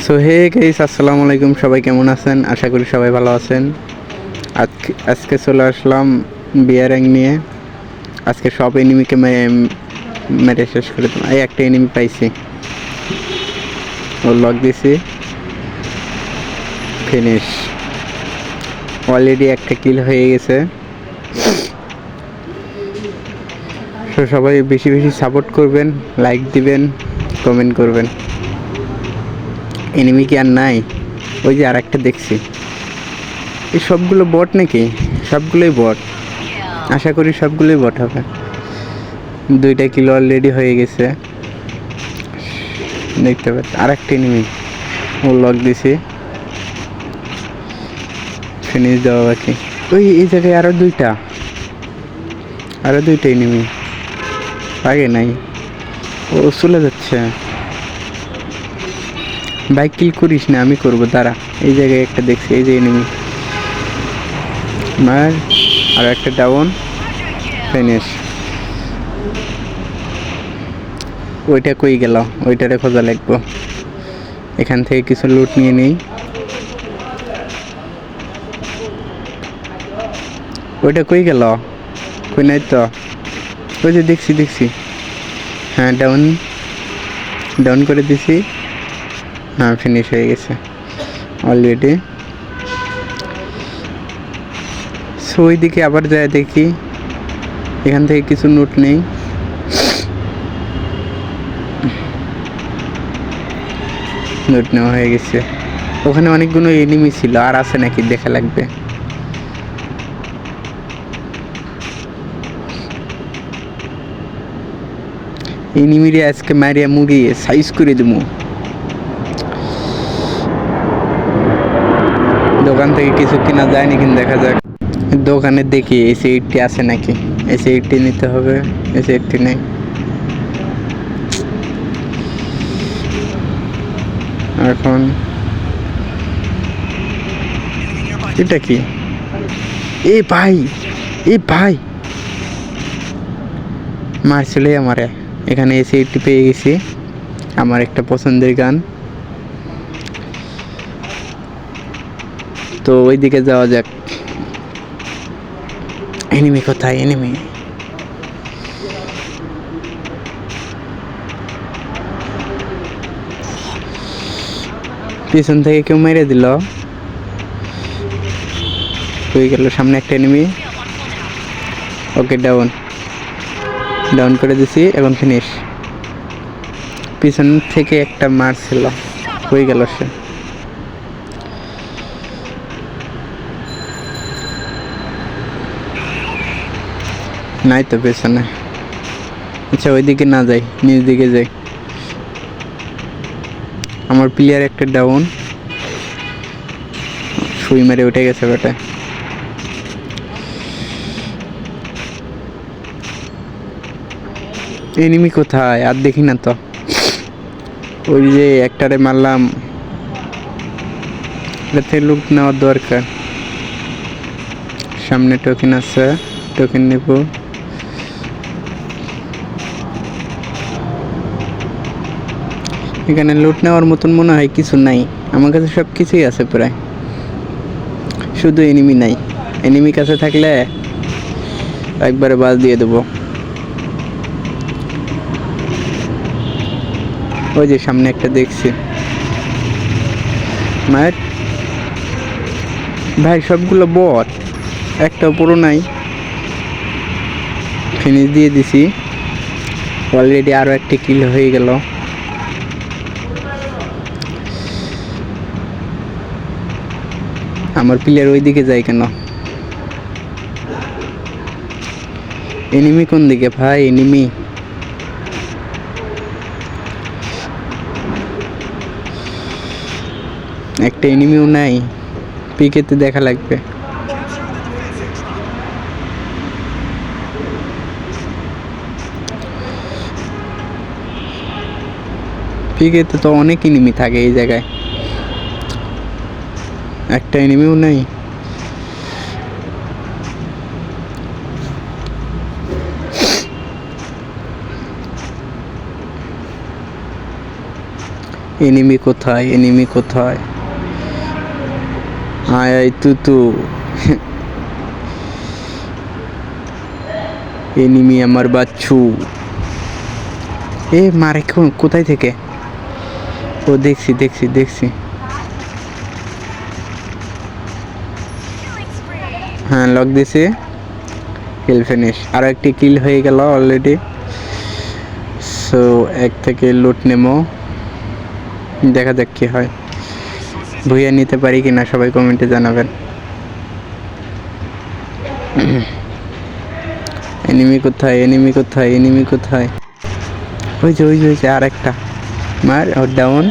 So hey guys, আসসালামু আলাইকুম। সবাই কেমন আছেন? আশা করি সবাই ভালো আছেন। আজকে চলে আসলাম বিয়ার র্যাঙ্ক নিয়ে। আজকে সব এনিমিকে মেরে শেষ করে দিলাম। এই একটা এনিমি পাইছি, ও লক দিছি, ফিনিশ। অলরেডি একটা কিল হয়ে গেছে। তো সবাই বেশি বেশি সাপোর্ট করবেন, লাইক দিবেন, কমেন্ট করবেন। এনিমি কি আর নাই? ওই যে আর একটা দেখছি। এই সবগুলো বট নাকি? সবগুলোই বট। আশা করি সবগুলোই বট হবে। 2টা কিলো অলরেডি হয়ে গেছে, দেখতে পাচ্ছি। আর একটা এনিমি, ও লক দিছি, ফিনিশ দেওয়া বাকি। ওই এই জায়গায় আরো দুইটা এনিমি আগে নাই। ও চলে যাচ্ছে। বাইক কিল করিস না, আমি করবো, দাঁড়া। এই জায়গায় একটা দেখছি, এই যে এনিমি মার। আর একটা ডাউন, ফিনিশ। ওইটা কই গেল? ওইটারে খোঁজা লাগবো। এখান থেকে কিছু লুট নিয়ে নেই। ওইটা কই গেল? কই নাই তো। ওই যে দেখছি। হ্যাঁ, ডাউন করে দিছি। হ্যাঁ, ফিনিশ হয়ে গেছে অলরেডি। সো ওইদিকে আবার যায় দেখি, এখান থেকে কিছু নোট নেই। নোট নেওয়া হয়ে গেছে। ওখানে অনেকগুলো এনিমি ছিল, আর আছে নাকি দেখা লাগবে। এনিমিরে আজকে মারিয়া মুড়িয়ে সাইজ করে দেবো। দোকান থেকে কিছু কেনা যায় নাকি দেখা যাক। দোকানে দেখি AC-80 আছে নাকি। AC-80 নিতে হবে। AC-80 নেই এখন। এটা কি? এ ভাই মারছিল আমারে। এখানে AC-80 পেয়ে গেছি, আমার একটা পছন্দের গান। তো ওইদিকে যাওয়া যাক। এনিমি কোথায়? এনিমি পিছন থেকে কেউ মেরে দিল। হয়ে গেল। সামনে একটা এনিমি। ওকে, ডাউন করে দিছি, এখন ফিনিশ। পিছন থেকে একটা মারছিল, হয়ে গেল সে। নাই তো পেছনে। আচ্ছা, ওইদিকে না যাই, নিচ দিকে যাই। আমার প্লেয়ার একটা ডাউন, সুই মেরে উঠে গেছে বেটা। এনিমি কোথায়? আর দেখি না তো। ওই যে একটারে মারলাম, এটাতে লুক নেওয়ার দরকার। সামনে টোকেন আছে, টোকেন নেব। এখানে লুট নেওয়ার মতন মনে হয় কিছু নাই। আমার কাছে সব কিছুই আছে প্রায়, শুধু এনিমি নাই। এনিমি কাছে থাকলে একবারে বাস দিয়ে দেবো। ওই যে সামনে একটা দেখছি, মায়ের ভাই সবগুলো বট, একটা পুরো নাই। ফিনিশ দিয়ে দিছি অলরেডি। আরও একটি কিল হয়ে গেল। আমার প্লেয়ার ওই দিকে যায় কেন? এনিমি কোন দিকে ভাই? এনিমি একটা এনিমিও নাই। পিকেতে দেখা লাগবে। পিকেতে তো অনেক এনিমি থাকে এই জায়গায়, একটা এনিমিও নাই। এনিমি কোথায়, এনিমি কোথায়? আয় আয় তুতু। এনিমি আমার বাচ্চু। এ মারে কোথায় থেকে? ও দেখছি দেখছি দেখছি। হ্যাঁ লক দিছি। কিল ফিনিশ, আরও একটি কিল হয়ে গেল অলরেডি। সো এক থেকে লুট নেমো, দেখা যাক কি হয়। ভুইয়া নিতে পারি কিনা সবাই কমেন্টে জানাবেন। এনিমি কোথায়, এনিমি কোথায়, এনিমি কোথায়? ওই যে ওই যে ওই যে আর একটা মার, ওর ডাউন।